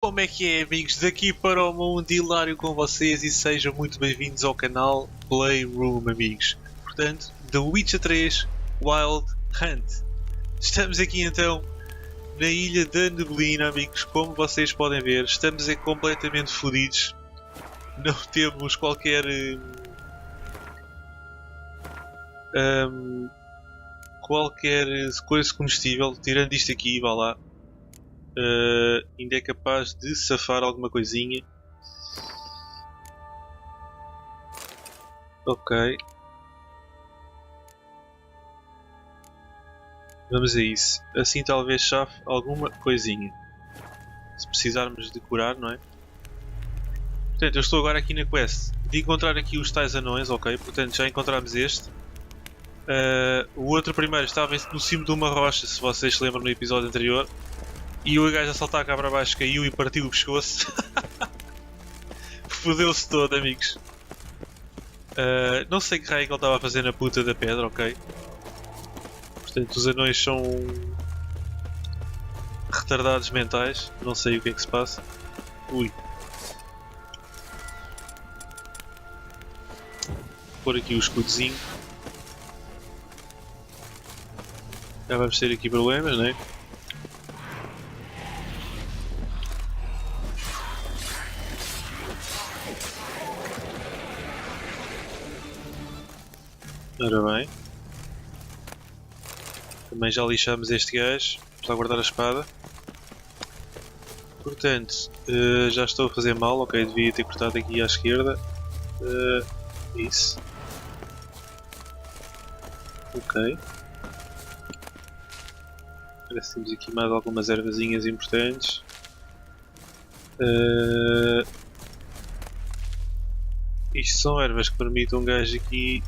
Como é que é, amigos? Daqui para o mundo hilário com vocês e sejam muito bem-vindos ao canal PlayRoom, amigos. Portanto, The Witcher 3 Wild Hunt. Estamos aqui então na Ilha da Neblina, amigos. Como vocês podem ver, estamos completamente fodidos. Não temos qualquer qualquer coisa comestível, tirando isto aqui, vá lá. Ainda é capaz de safar alguma coisinha. Ok. Vamos a isso. Assim talvez chafe alguma coisinha. Se precisarmos de curar, não é? Portanto, eu estou agora aqui na quest de encontrar aqui os tais anões, ok? Portanto, já encontramos este. O outro primeiro estava no cimo de uma rocha, se vocês se lembram no episódio anterior. E o gajo a saltar cá para baixo caiu e partiu o pescoço. Fodeu-se todo, amigos. Não sei que raio que ele estava a fazer na puta da pedra, ok? Portanto, os anões são retardados mentais. Não sei o que é que se passa. Ui. Vou pôr aqui o escudozinho. Já vamos ter aqui problemas, não é? Ora bem. Também já lixamos este gajo. Vamos lá guardar a espada. Portanto, já estou a fazer mal. Ok, devia ter cortado aqui à esquerda. Isso. Ok. Parece que temos aqui mais algumas ervazinhas importantes. Isto são ervas que permitem um gajo aqui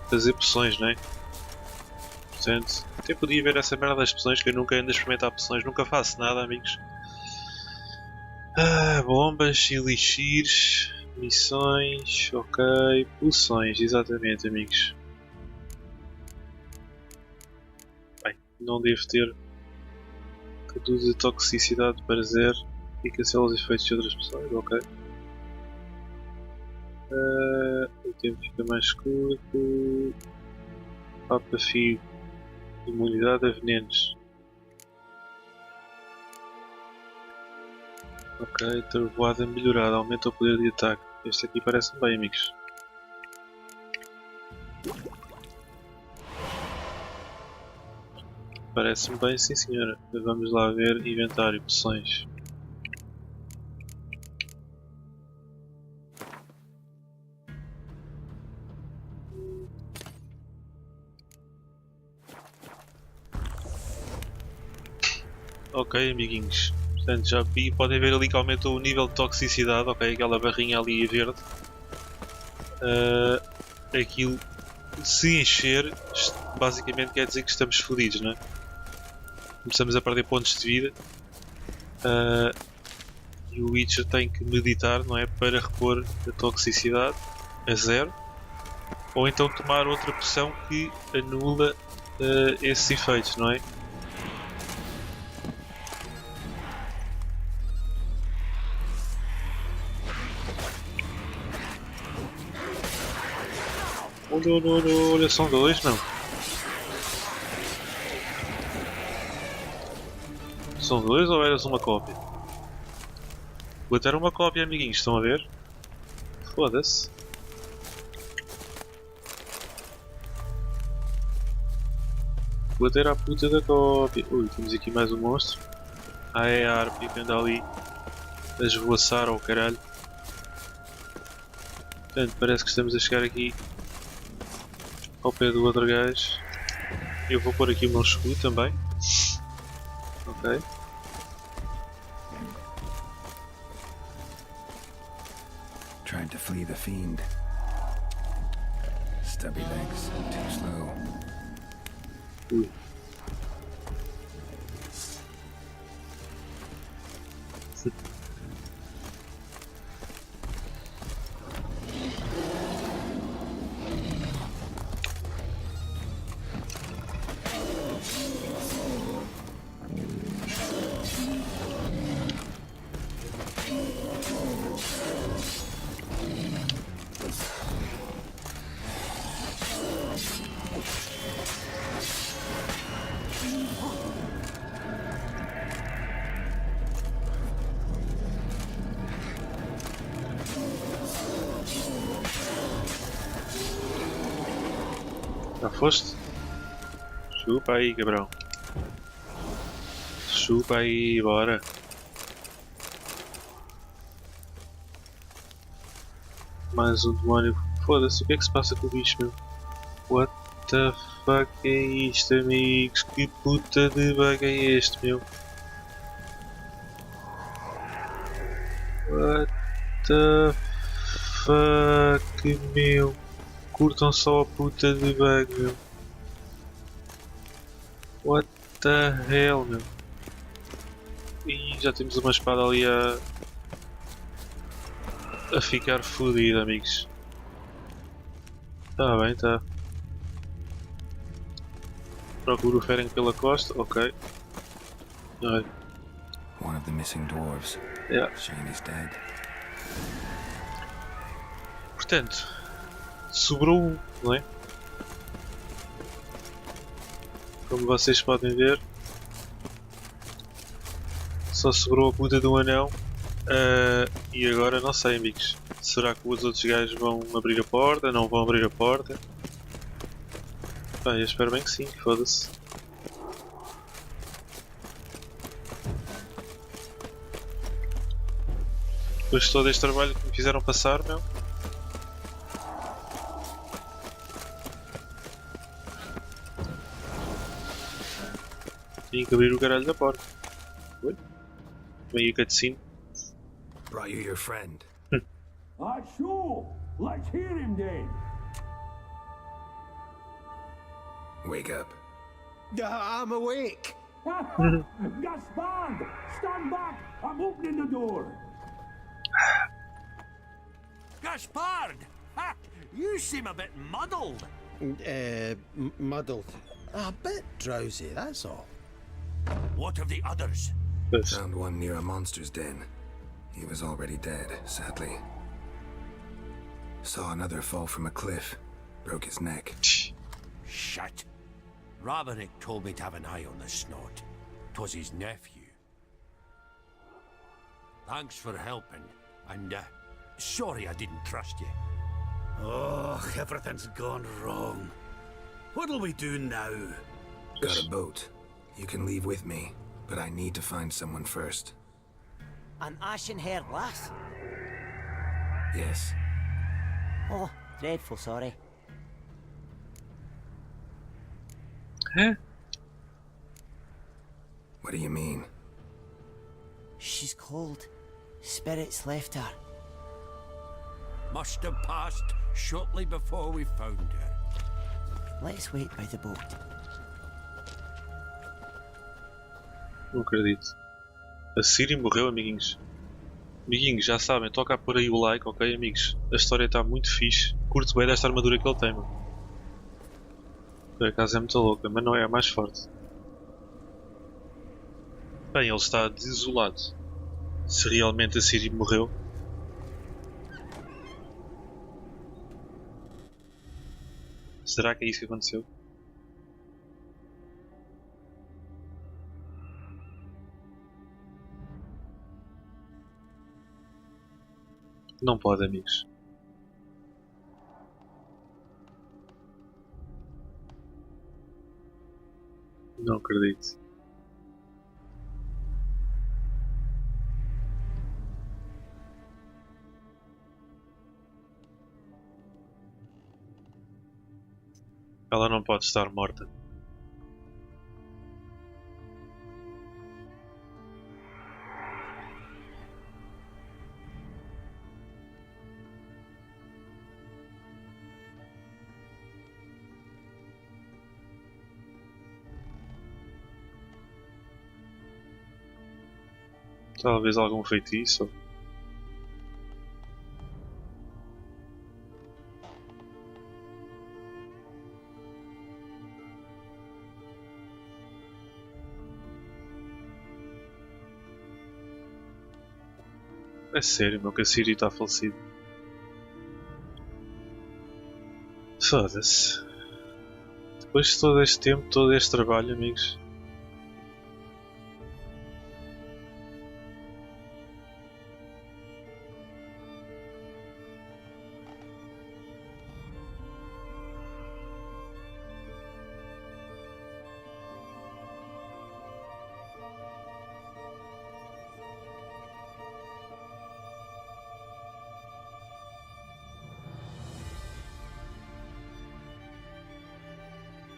fazer poções, não é? Portanto, até podia ver essa merda das poções, que eu nunca ando a experimentar poções, nunca faço nada, amigos. Bombas, elixires, missões, ok, poções, exatamente, amigos. Bem, não devo ter. Reduz a toxicidade para 0 e cancela os efeitos de outras pessoas, ok. O tempo fica mais curto. Papa fio. Imunidade a venenos. Ok, trovoada melhorada. Aumenta o poder de ataque. Este aqui parece-me bem, amigos. Parece-me bem, sim senhora. Vamos lá ver inventário, poções. Ok, amiguinhos. Portanto, já vi, podem ver ali que aumentou o nível de toxicidade. Ok, aquela barrinha ali verde. Aquilo, se encher, basicamente quer dizer que estamos fodidos, não é? Começamos a perder pontos de vida. E o Witcher tem que meditar, não é? Para repor a toxicidade a 0. Ou então tomar outra poção que anula esses efeitos, não é? Olha, são dois, não. São dois ou eras uma cópia? Vou ter uma cópia, amiguinhos, estão a ver? Foda-se. Vou ter a puta da cópia. Ui, temos aqui mais um monstro. É a harpia que anda ali a esvoaçar ao caralho. Portanto, parece que estamos a chegar aqui ao pé do outro gajo. Eu vou pôr aqui o meu escudo também. Ok. Tried to flee the fiend. Stubby legs, too slow. Ui. foste? Chupa aí, cabrão. Chupa aí, bora. Mais um demónio. Foda-se, o que é que se passa com o bicho, meu? What the fuck é isto, amigos? Que puta de bug é este, meu? What the fuck, meu? Curtam só a puta de bug, meu. What the hell, meu? E já temos uma espada ali a ficar fodida, amigos. Tá bem, tá. Procuro o Feren pela costa, ok. Olha. One of the missing dwarves. Yeah. Shame he's dead. Portanto, sobrou um, não é? Como vocês podem ver, só sobrou a puta do anão. E agora não sei, amigos. Será que os outros gajos vão abrir a porta? Não vão abrir a porta? Bem, eu espero bem que sim, foda-se. Depois de todo este trabalho que me fizeram passar, meu. Tinha que abrir o caralho da porta. Oi? Vem aí a cutscene. Brought you your friend. Sure. Let's hear him then. Wake up. I'm awake. Gaspard! Stand back! I'm opening the door. Gaspard! Ha! You seem a bit muddled. Muddled. A bit drowsy, that's all. What of the others? Found one near a monster's den. He was already dead, sadly. Saw another fall from a cliff. Broke his neck. Shit. Ravenick told me to have an eye on the snot. 'Twas his nephew. Thanks for helping, and sorry I didn't trust you. Oh, everything's gone wrong. What'll we do now? Got a boat. You can leave with me, but I need to find someone first. An ashen-haired lass? Yes. Oh, dreadful sorry. Huh? What do you mean? She's cold. Spirits left her. Must have passed shortly before we found her. Let's wait by the boat. Não acredito. A Ciri morreu, amiguinhos. Amiguinhos, já sabem, toca a pôr aí o like, ok, amigos? A história está muito fixe. Curto bem desta armadura que ele tem, mano. Por acaso é muito louca, mas não é a mais forte. Bem, ele está desolado. Se realmente a Ciri morreu. Será que é isso que aconteceu? Não pode, amigos. Não acredito. Ela não pode estar morta. Talvez algum feitiço. É sério, meu, que a Ciri está falecida. Foda-se. Depois de todo este tempo, todo este trabalho, amigos.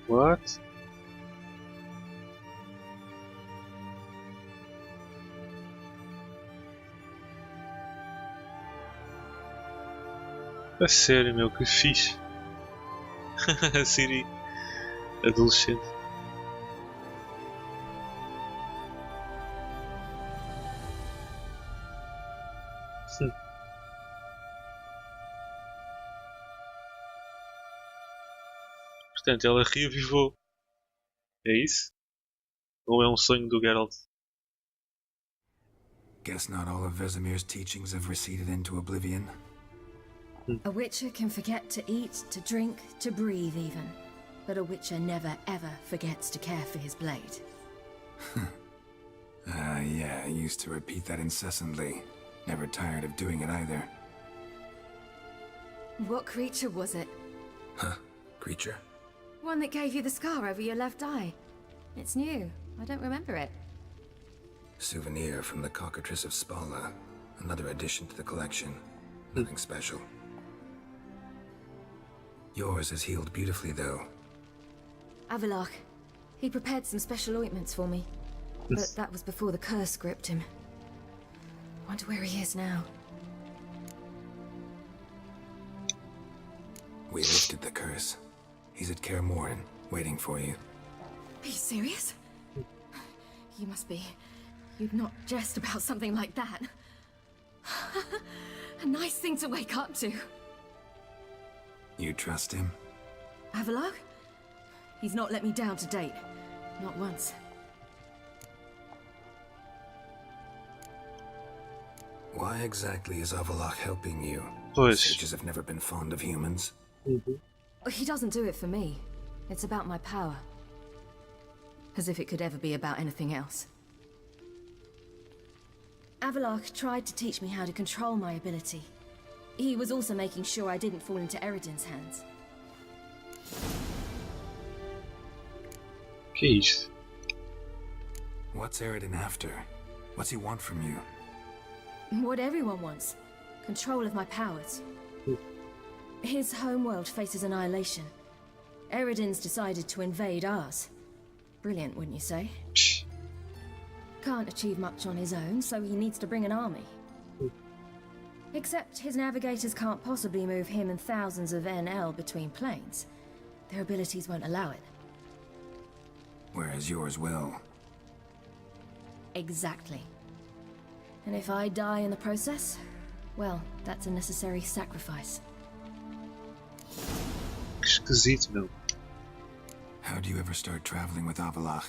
What? A sério, meu, que fixe. A Ciri adolescente. Portanto, ela reavivou. É isso? Ou é um sonho do Geralt? Guess not all of Vesemir's teachings have receded into oblivion. A witcher can forget to eat, to drink, to breathe even. But a witcher never ever forgets to care for his blade. Yeah, I used to repeat that incessantly. Never tired of doing it either. What creature was it? Huh? Creature? One that gave you the scar over your left eye. It's new. I don't remember it. Souvenir from the Cockatrice of Spala. Another addition to the collection. Nothing special. Yours is healed beautifully, though. Avalach. He prepared some special ointments for me. But that was before the curse gripped him. Wonder where he is now. We lifted the curse. He's at Kaer Morhen, waiting for you. Are you serious? You must be. You'd not jest about something like that. A nice thing to wake up to. You trust him? Avalach? He's not let me down to date. Not once. Why exactly is Avalach helping you? Pois. Sages have never been fond of humans. He doesn't do it for me. It's about my power. As if it could ever be about anything else. Avalach tried to teach me how to control my ability. He was also making sure I didn't fall into Eredin's hands. Que é isto? What's Eredin after? What's he want from you? What everyone wants. Control of my powers. His homeworld faces annihilation. Eredin's decided to invade ours. Brilliant, wouldn't you say? Psh. Can't achieve much on his own, so he needs to bring an army. Except his navigators can't possibly move him and thousands of NL between planes. Their abilities won't allow it. Whereas yours will. Exactly. And if I die in the process, well, that's a necessary sacrifice. Que esquisito, meu. How do you ever start traveling with Avalach?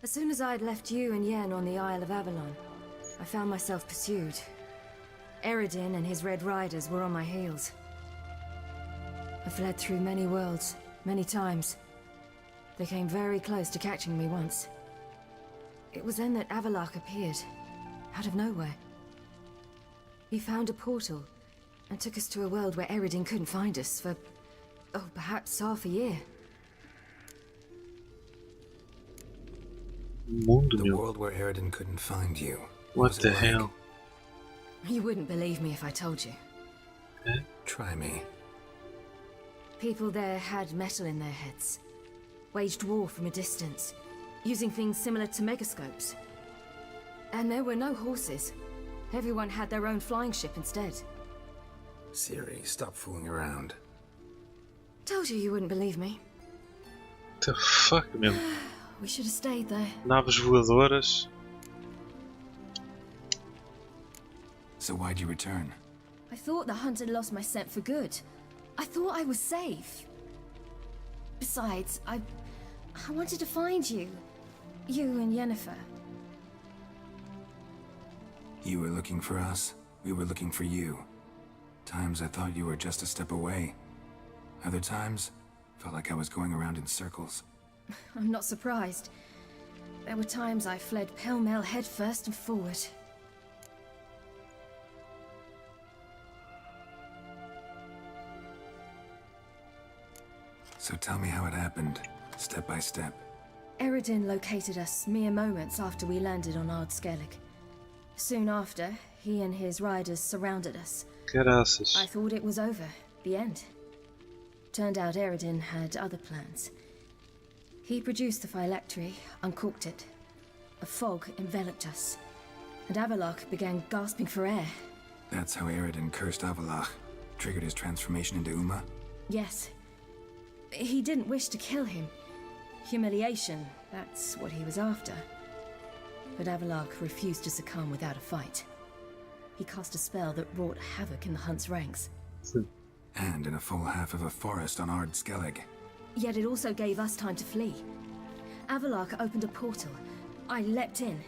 As soon as I'd left you and Yen on the Isle of Avalon, I found myself pursued. Eredin and his Red Riders were on my heels. I fled through many worlds, many times. They came very close to catching me once. It was then that Avalach appeared, out of nowhere. He found a portal, and took us to a world where Eredin couldn't find us for, oh, perhaps half a year. Mundo, The meu. world where Eredin couldn't find you. What was it the like? hell? You wouldn't believe me if I told you. Try me. People there had metal in their heads, waged war from a distance, using things similar to megascopes. And there were no horses. Everyone had their own flying ship instead. Ciri, stop fooling around. Told you you wouldn't believe me. The fuck, meu. We should have stayed there. Naves voadoras. So why'd you return? I thought the hunt had lost my scent for good. I thought I was safe. Besides, I wanted to find you. You and Yennefer. You were looking for us, we were looking for you. Times I thought you were just a step away. Other times, felt like I was going around in circles. I'm not surprised. There were times I fled pell-mell headfirst and forward. So tell me how it happened, step by step. Eredin located us mere moments after we landed on Ard Skellig. Soon after, he and his riders surrounded us. I Caraças. thought it was over, the end. Turned out Eredin had other plans. He produced the phylactery, uncorked it. A fog enveloped us, and Avalok began gasping for air. That's how Eredin cursed Avalach, triggered his transformation into Uma? Yes. He didn't wish to kill him. Humiliation, that's what he was after. But Avalok refused to succumb without a fight. He cast a spell that wrought havoc in the hunt's ranks. And in a full half of a forest on Ard Skellig. Yet it also gave us time to flee. Avalok opened a portal. I leapt in.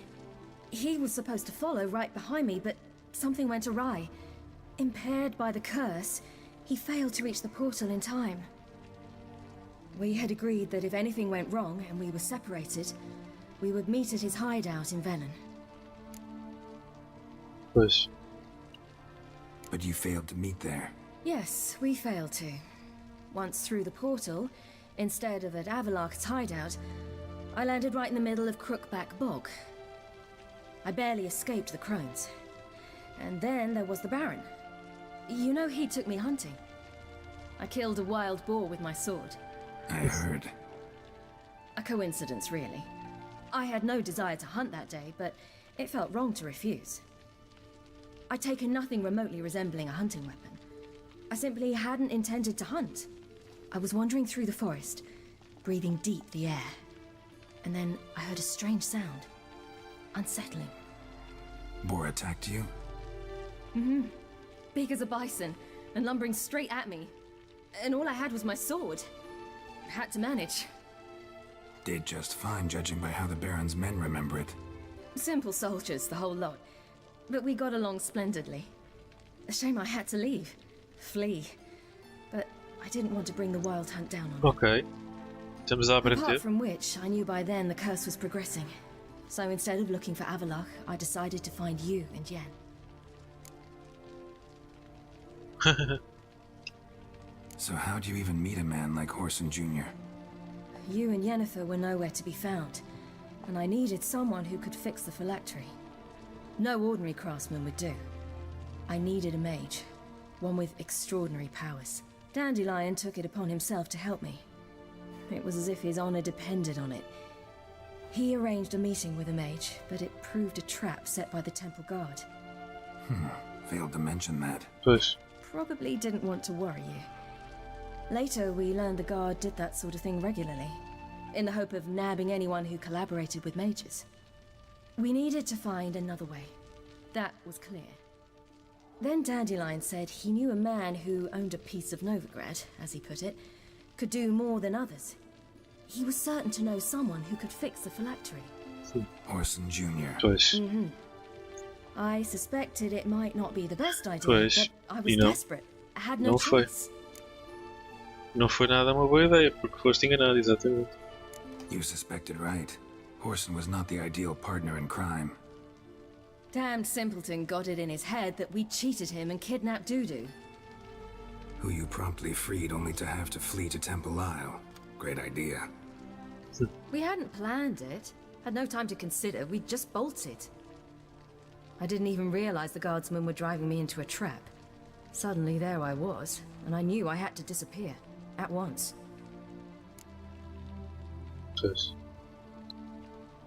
He was supposed to follow right behind me, but something went awry. Impaired by the curse, he failed to reach the portal in time. We had agreed that if anything went wrong and we were separated, we would meet at his hideout in Velen. Pois. But you failed to meet there. Yes, we failed to. Once through the portal, instead of at Avalok's hideout, I landed right in the middle of Crookback Bog. I barely escaped the crones. And then there was the Baron. You know, he took me hunting. I killed a wild boar with my sword. I heard. A coincidence, really. I had no desire to hunt that day, but it felt wrong to refuse. I'd taken nothing remotely resembling a hunting weapon. I simply hadn't intended to hunt. I was wandering through the forest, breathing deep the air. And then I heard a strange sound. Unsettling. Boar attacked you? Mm-hmm. Big as a bison, and lumbering straight at me. And all I had was my sword. Had to manage. Did just fine, judging by how the Baron's men remember it. Simple soldiers, the whole lot. But we got along splendidly. A shame I had to leave. Flee. But I didn't want to bring the wild hunt down on them. Ok. Estamos a Apart aprender. from which, I knew by then the curse was progressing. So instead of looking for Avalok, I decided to find you and Yen. So how'd you even meet a man like Horson Jr.? You and Yennefer were nowhere to be found, and I needed someone who could fix the phylactery. No ordinary craftsman would do. I needed a mage, one with extraordinary powers. Dandelion took it upon himself to help me. It was as if his honor depended on it. He arranged a meeting with a mage, but it proved a trap set by the temple guard. Failed to mention that. Pois. Probably didn't want to worry you. Later, we learned the guard did that sort of thing regularly, in the hope of nabbing anyone who collaborated with mages. We needed to find another way. That was clear. Then Dandelion said he knew a man who owned a piece of Novigrad, as he put it, could do more than others. He was certain to know someone who could fix the phylactery. Horson Jr. Pois. I suspected it might not be the best idea, Pois, but I was e não. desperate. I had no Não foi. choice. Não foi nada uma boa ideia, porque foste enganado, exatamente. You suspected right. Horson was not the ideal partner in crime. Damned simpleton got it in his head that we cheated him and kidnapped Dudu. Who you promptly freed only to have to flee to Temple Isle. Great idea. We hadn't planned it. Had no time to consider. We just bolted. I didn't even realize the guardsmen were driving me into a trap. Suddenly there I was, and I knew I had to disappear. At once. Pois.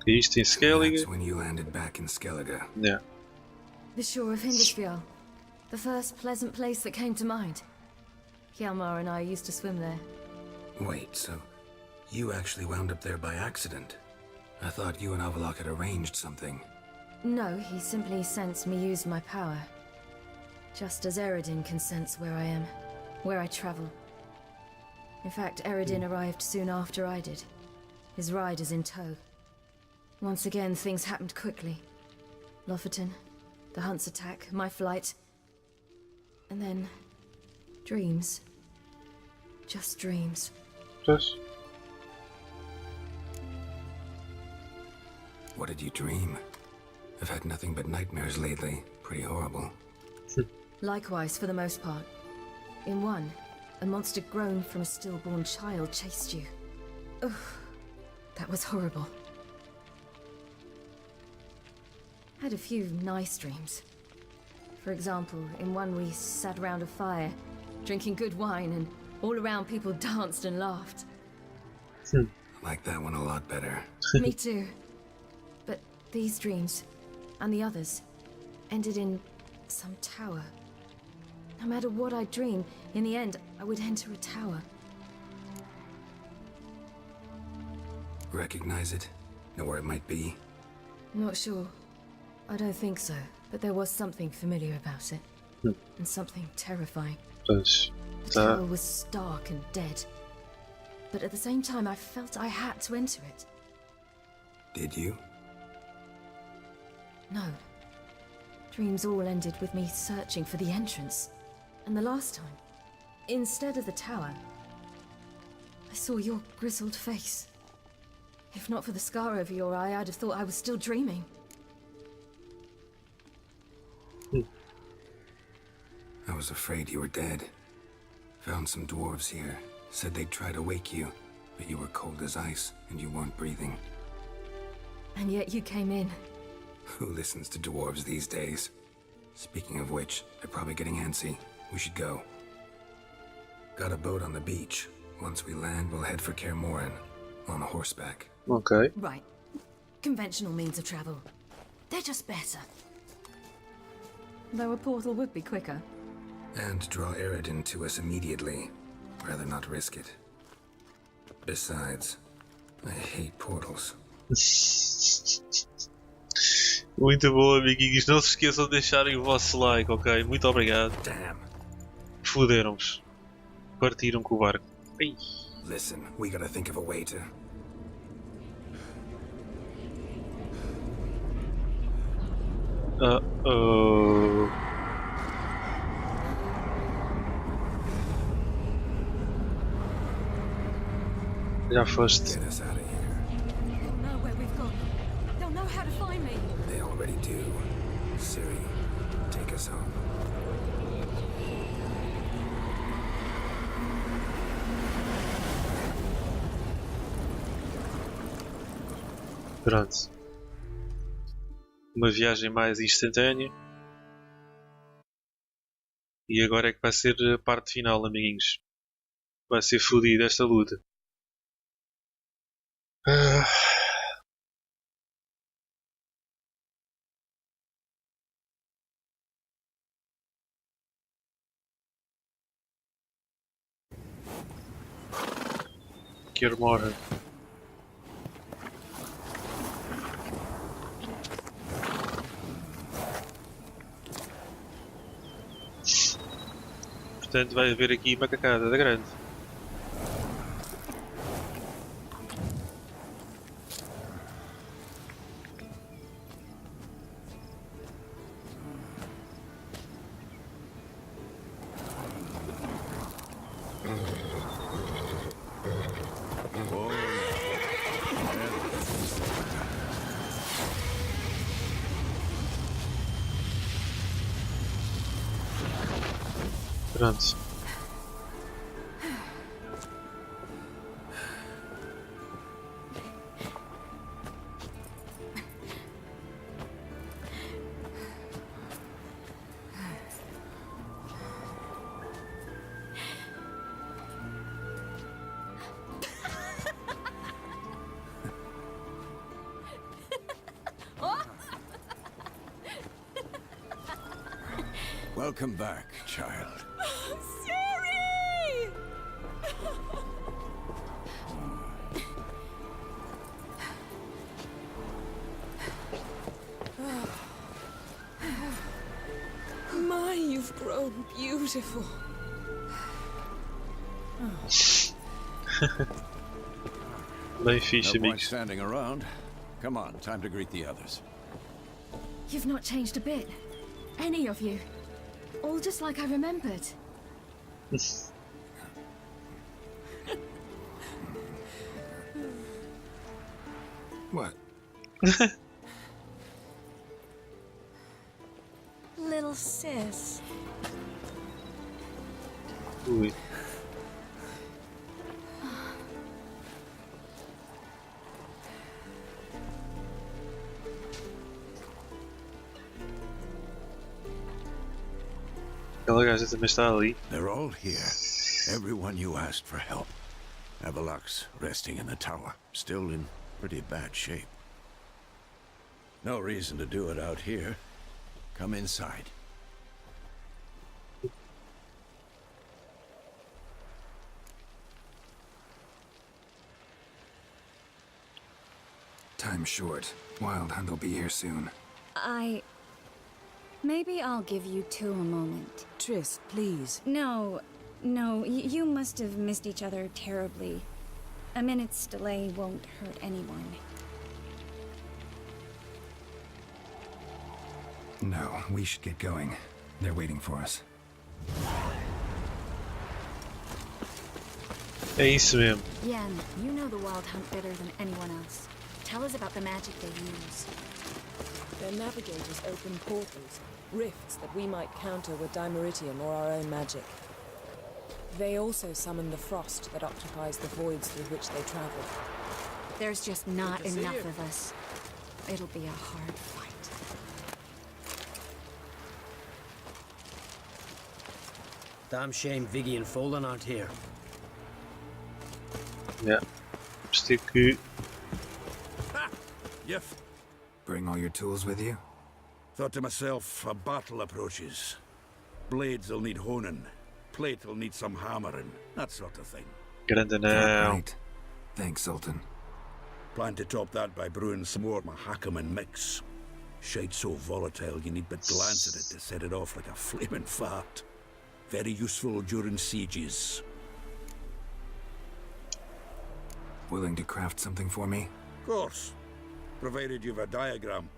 E isto em Skellige. That's when you landed back in Skellige. Yeah. The shore of Hindisfjall. The first pleasant place that came to mind. Hjalmar and I used to swim there. Wait, so you actually wound up there by accident? I thought you and Avalok had arranged something. No, he simply sensed me use my power. Just as Eredin can sense where I am, where I travel. In fact, Eredin arrived soon after I did. His riders in tow. Once again, things happened quickly. Lofoten, the hunt's attack, my flight. And then... dreams. Just dreams. Pois. What did you dream? I've had nothing but nightmares lately. Pretty horrible. Likewise, for the most part. In one, a monster grown from a stillborn child chased you. Ugh, that was horrible. Had a few nice dreams. For example, in one we sat around a fire, drinking good wine and All around, people danced and laughed. I like that one a lot better. Me too. But these dreams, and the others, ended in some tower. No matter what I dream, in the end, I would enter a tower. Recognize it? Know where it might be? Not sure. I don't think so. But there was something familiar about it. And something terrifying. Pois. The Tá. tower was stark and dead. But at the same time, I felt I had to enter it. Did you? No. Dreams all ended with me searching for the entrance. And the last time, instead of the tower, I saw your grizzled face. If not for the scar over your eye, I'd have thought I was still dreaming. I was afraid you were dead. Found some dwarves here. Said they'd try to wake you, but you were cold as ice and you weren't breathing. And yet you came in. Who listens to dwarves these days? Speaking of which, they're probably getting antsy. We should go. Got a boat on the beach. Once we land, we'll head for Kaer Morhen. On horseback. Ok. Right. Conventional means of travel. They're just better. Though a portal would be quicker. And draw Eredin to us immediately. Rather not risk it. Besides, I hate portals. Muito bom, amiguinhos. Não se esqueçam de deixarem o vosso like, ok? Muito obrigado. Damn. Fuderam-vos. Partiram com o barco. Ai. Listen, we gotta think of a way to... Uh-oh. Já foste. get us out of here. They'll know where we've gone. They'll know how to find me. They already do. Ciri, take us home. Pronto. Uma viagem mais instantânea. E agora é que vai ser a parte final, amiguinhos. Vai ser fodido esta luta. Ah. Kaer Morhen. Portanto, vai haver aqui macacada da grande. Pronto. Welcome back, child. Ciri! My, you've grown beautiful. Bem fixe, No point amigos. standing around. Come on, time to greet the others. You've not changed a bit. Any of you. All just like I remembered. What? Little sis. Ui. Aquela gaja também está ali. They're all here. Everyone you asked for help. Avalok's resting in the tower, still in pretty bad shape. No reason to do it out here. Come inside. Time's short. Wild Hunt will be here soon. Maybe I'll give you two a moment. Triss, please. No, you must have missed each other terribly. A minute's delay won't hurt anyone. No, we should get going. They're waiting for us. É isso mesmo. Yen, you know the Wild Hunt better than anyone else. Tell us about the magic they use. Their navigators open portals, rifts that we might counter with Dimeritium or our own magic. They also summon the frost that occupies the voids through which they travel. There's just not enough of us. It'll be a hard fight. Damn shame Viggy and Folan aren't here. Yeah. Vamos ter que... Yef. Bring all your tools with you? Thought to myself, a battle approaches. Blades will need honing. Plate will need some hammering. That sort of thing. Grande That não. right. Thanks, Sultan. Plan to top that by brewing some more Mahakaman mix. Shite so volatile you need but glance at it to set it off like a flaming fart. Very useful during sieges. Willing to craft something for me? Of course. Provided you've a diagram.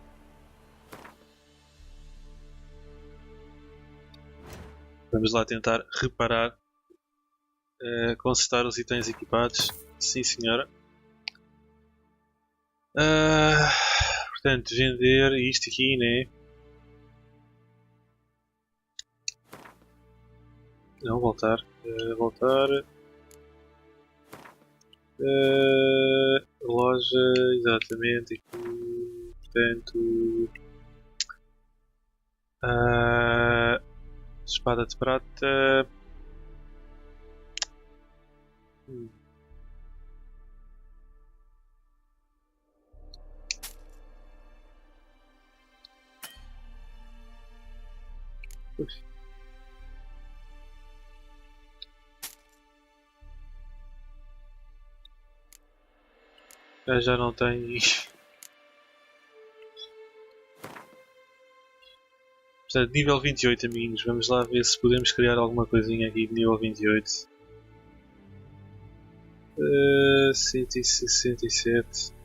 Vamos lá tentar reparar, consertar os itens equipados. Sim, senhora. Portanto, vender isto aqui, né? Não, voltar. Voltar. Loja, exatamente aqui. Portanto. Espada de prata. Ui. Já não tem. Portanto, nível 28, amiguinhos. Vamos lá ver se podemos criar alguma coisinha aqui de nível 28. 167.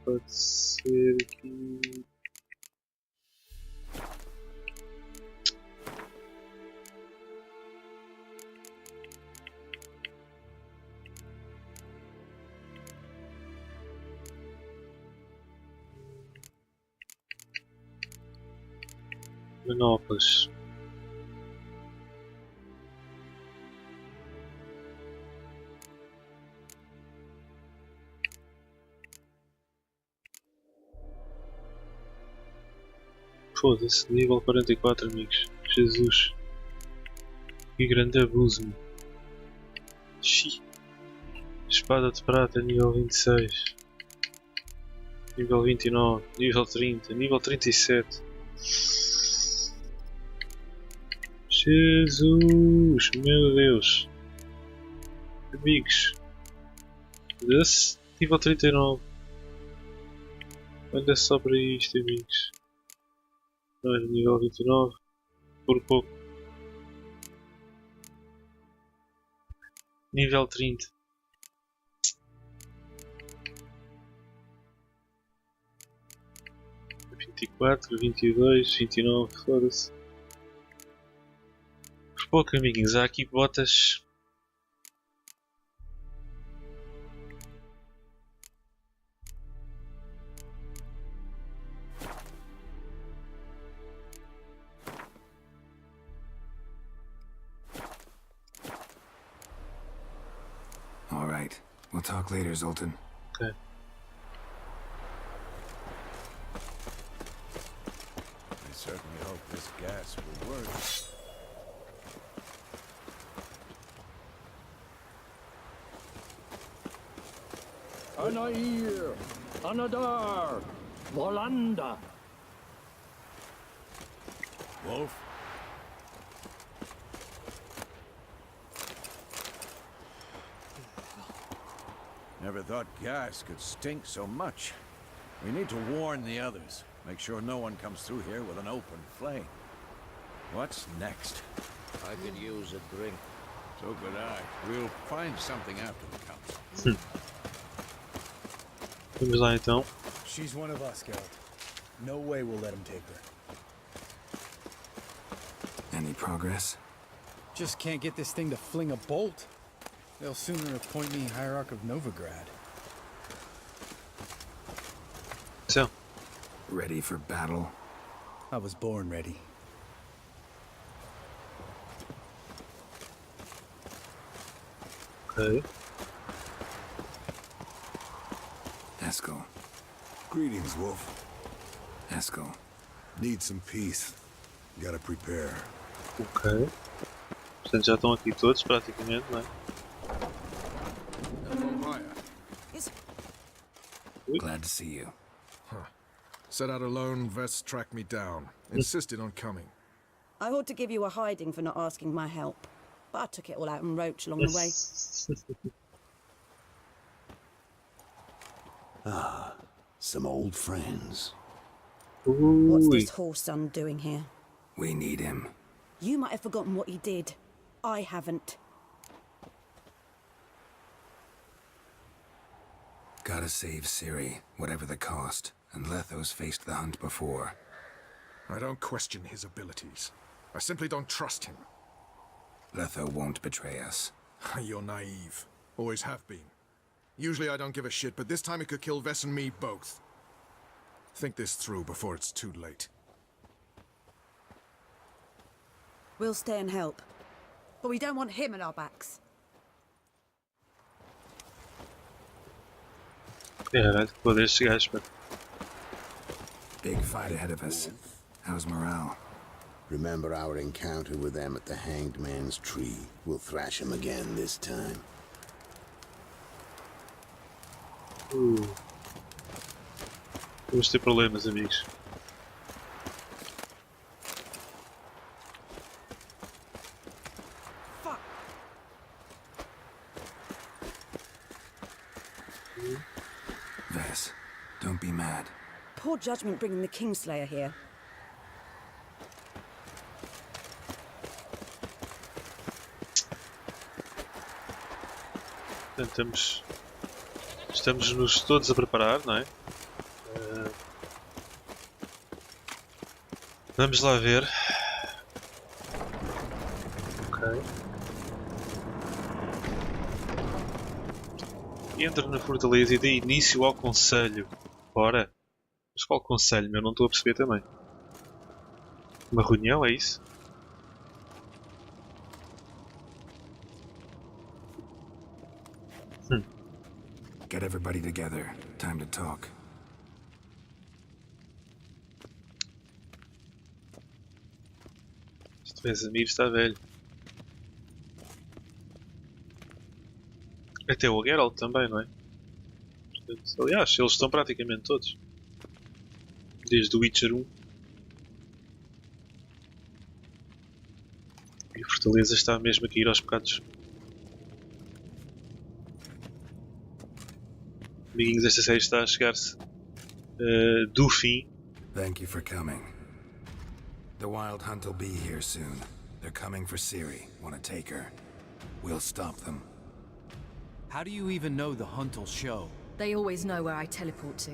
Pode ser aqui. Manoplas. Foda-se, nível 44, amigos. Jesus. Que grande abuso, meu. Xi. Espada de prata, nível 26. Nível 29, nível 30, nível 37. Jesus, meu Deus. Amigos. Desse nível 39. Olha só para isto, amigos. Olha, nível 29. Por pouco. Nível 30. Vinte e quatro, 22, 29, foda-se. Por pouco, amiguinhos, há aqui botas. All right. We'll talk later, Zoltan. Ok. I certainly hope this gas will work. Anair, Anadar, Volanda. Wolf? Never thought gas could stink so much. We need to warn the others. Make sure no one comes through here with an open flame. What's next? I could use a drink. So could I. We'll find something after the council. Vamos lá então. She's one of us, Geralt. No way we'll let him take her. Any progress? Just can't get this thing to fling a bolt. They'll sooner appoint me Hierarch of Novigrad. So, Ready for battle? I was born ready. ok. Eskel. Greetings, Wolf. Eskel. Need some peace. Gotta prepare. Ok. Portanto já estão aqui todos praticamente, não é? Glad to see you. Set out alone, Vest tracked me down. Insisted on coming. I ought to give you a hiding for not asking my help, but I took it all out in Roach along the way. Ah, some old friends. What's this horse son doing here? We need him. You might have forgotten what he did. I haven't. Gotta save Ciri, whatever the cost. And Letho's faced the hunt before. I don't question his abilities. I simply don't trust him. Letho won't betray us. You're naive. Always have been. Usually I don't give a shit, but this time it could kill Vess and me both. Think this through before it's too late. We'll stay and help. But we don't want him at our backs. É, poder chegar, espera. Big fight ahead of us. How's morale? Remember our encounter with them at the Hanged Man's Tree? We'll thrash him again this time. Vamos ter problemas, amigos. Vess, don't be mad. Poor judgment bringing the Kingslayer here. Portanto, estamos-nos todos a preparar, não é? Vamos lá ver. Ok. Entra na fortaleza e dê início ao conselho. Bora. Mas qual conselho? Eu não estou a perceber também. Uma reunião, é isso? Get everybody together. Time to talk. Este Vesemir está velho. Até o Geralt também, não é? Portanto, aliás, eles estão praticamente todos. Desde o Witcher 1. E a fortaleza está mesmo a cair aos pecados. Amiguinhos, esta série está a chegar-se do fim. Thank you for coming. The Wild Hunt will be here soon. They're coming for Ciri. Want to take her? We'll stop them. How do you even know the hunt will show? They always know where I teleport to,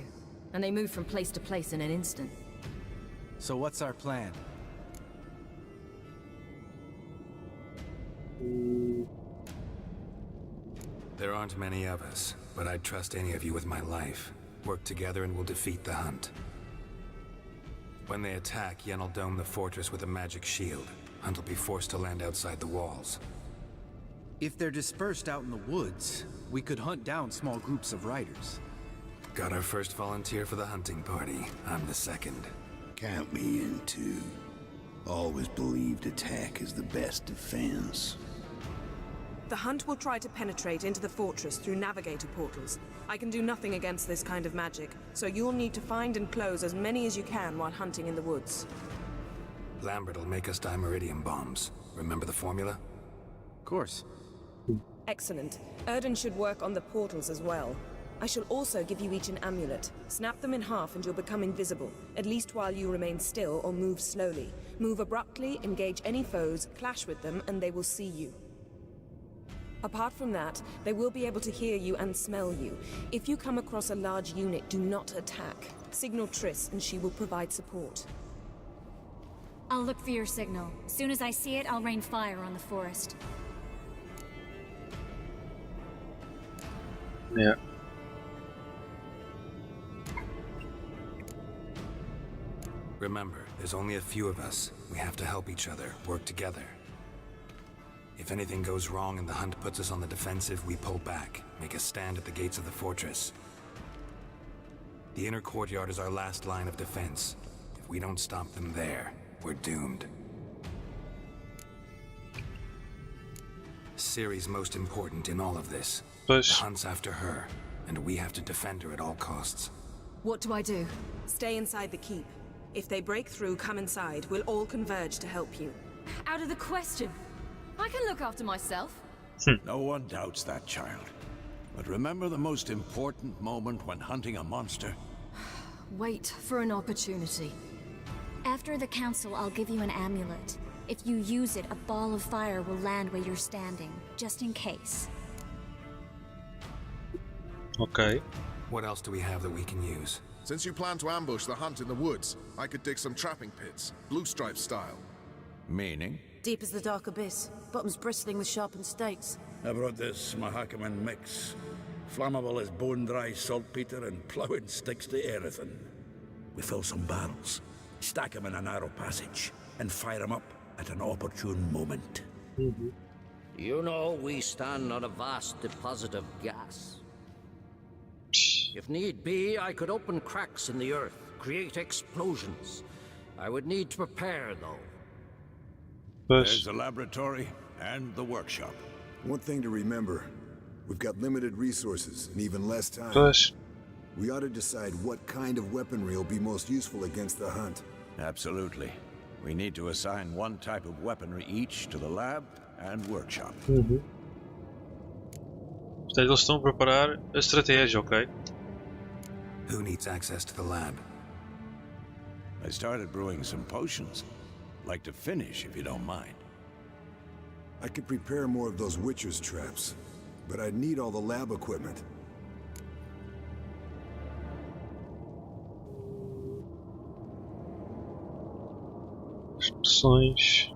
and they move from place to place in an instant. So what's our plan? There aren't many of us, but I'd trust any of you with my life. Work together and we'll defeat the hunt. When they attack, Yen will dome the fortress with a magic shield. Hunt will be forced to land outside the walls. If they're dispersed out in the woods, we could hunt down small groups of riders. Got our first volunteer for the hunting party. I'm the second. Count me in too. Always believed attack is the best defense. The hunt will try to penetrate into the fortress through navigator portals. I can do nothing against this kind of magic, so you'll need to find and close as many as you can while hunting in the woods. Lambert will make us dimeridium bombs. Remember the formula? Of course. Excellent. Erden should work on the portals as well. I shall also give you each an amulet. Snap them in half and you'll become invisible, at least while you remain still or move slowly. Move abruptly, engage any foes, clash with them, and they will see you. Apart from that, they will be able to hear you and smell you. If you come across a large unit, do not attack. Signal Triss and she will provide support. I'll look for your signal. As soon as I see it, I'll rain fire on the forest. Yeah. Remember, there's only a few of us. We have to help each other, work together. If anything goes wrong and the hunt puts us on the defensive, we pull back, make a stand at the gates of the fortress. The inner courtyard is our last line of defense. If we don't stop them there, we're doomed. Ciri's most important in all of this. The hunt's after her, and we have to defend her at all costs. What do I do? Stay inside the keep. If they break through, come inside. We'll all converge to help you. Out of the question. I can look after myself. No one doubts that, child. But remember the most important moment when hunting a monster? Wait for an opportunity. After the council, I'll give you an amulet. If you use it, a ball of fire will land where you're standing, just in case. Okay. What else do we have that we can use? Since you plan to ambush the hunt in the woods, I could dig some trapping pits, blue stripe style. Meaning? Deep as the dark abyss, bottoms bristling with sharpened stakes. I brought this Mahakaman mix. Flammable as bone-dry saltpeter and ploughing sticks to everything. We fill some barrels, stack them in a narrow passage, and fire them up at an opportune moment. You know, we stand on a vast deposit of gas. If need be, I could open cracks in the earth, create explosions. I would need to prepare, though. There's the laboratory and the workshop. One thing to remember, we've got limited resources and even less time. We ought to decide what kind of weaponry will be most useful against the hunt. Absolutely. We need to assign one type of weaponry each to the lab and workshop. Portanto, eles estão a preparar a estratégia, ok? Who needs access to the lab? I started brewing some potions. Like to finish, if you don't mind. I could prepare more of those Witcher's traps, but I'd need all the lab equipment. Instruções.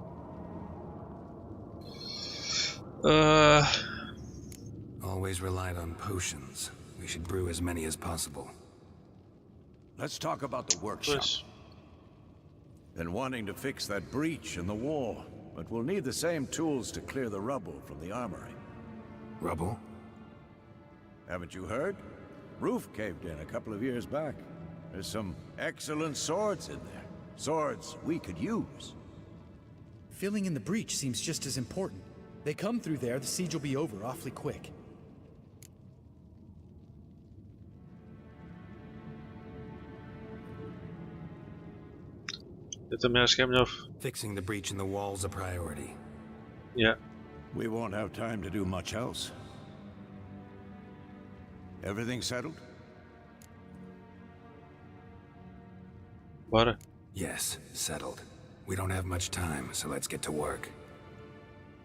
Always relied on potions. We should brew as many as possible. Let's talk about the workshop. Been wanting to fix that breach in the wall, but we'll need the same tools to clear the rubble from the armory. Rubble? Haven't you heard? Roof caved in a couple of years back. There's some excellent swords in there. Swords we could use. Filling in the breach seems just as important. They come through there, the siege will be over awfully quick. Eu também acho que é melhor. Fixing the breach in the wall's a priority. Yeah. We won't have time to do much else. Everything settled? Bora. Yes, settled. We don't have much time, so let's get to work.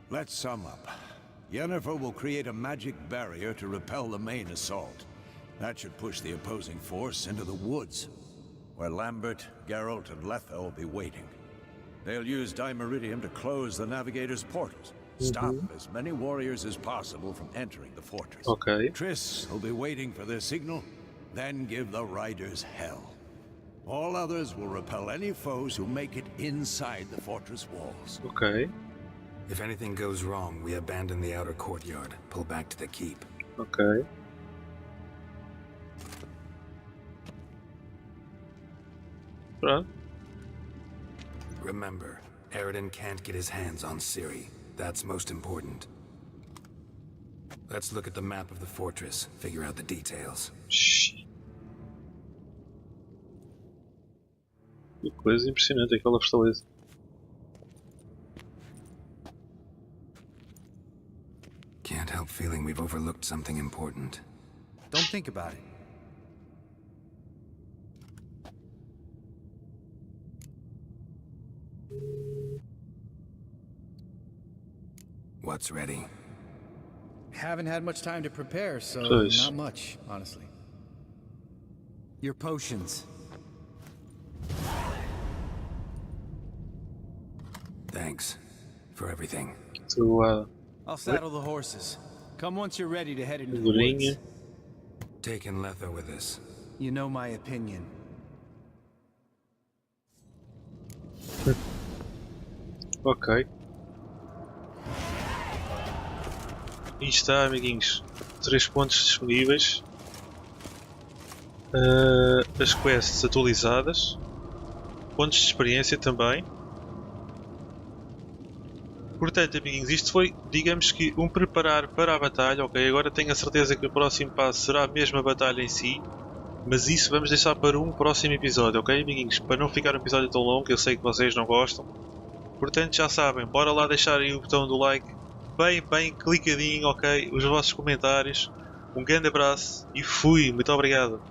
Let's sum up. Yennefer will create a magic barrier to repel the main assault. That should push the opposing force into the woods, where Lambert, Geralt, and Letha will be waiting. They'll use dimeridium to close the navigator's portals. Stop as many warriors as possible from entering the fortress. Okay. Triss will be waiting for their signal, then give the riders hell. All others will repel any foes who make it inside the fortress walls. Okay. If anything goes wrong, we abandon the outer courtyard, pull back to the keep. Ok. Pronto. Remember, Aridin can't get his hands on Ciri. That's most important. Let's look at the map of the fortress, figure out the details. Que coisa impressionante aquela fortaleza. Can't help feeling we've overlooked something important. Don't think about it. What's ready? Haven't had much time to prepare, so not much, honestly. Your potions. Thanks for everything. So, I'll saddle the horses. Come once you're ready to head into the woods. Taking Letho with us. You know my opinion. Ok. Aí está, amiguinhos. 3 pontos disponíveis. As quests atualizadas. Pontos de experiência também. Portanto, amiguinhos, isto foi, digamos que, um preparar para a batalha, ok? Agora tenho a certeza que o próximo passo será a mesma batalha em si, mas isso vamos deixar para um próximo episódio, ok, amiguinhos? Para não ficar um episódio tão longo, eu sei que vocês não gostam. Portanto, já sabem, bora lá deixar aí o botão do like, bem clicadinho, ok? Os vossos comentários. Um grande abraço e fui, muito obrigado.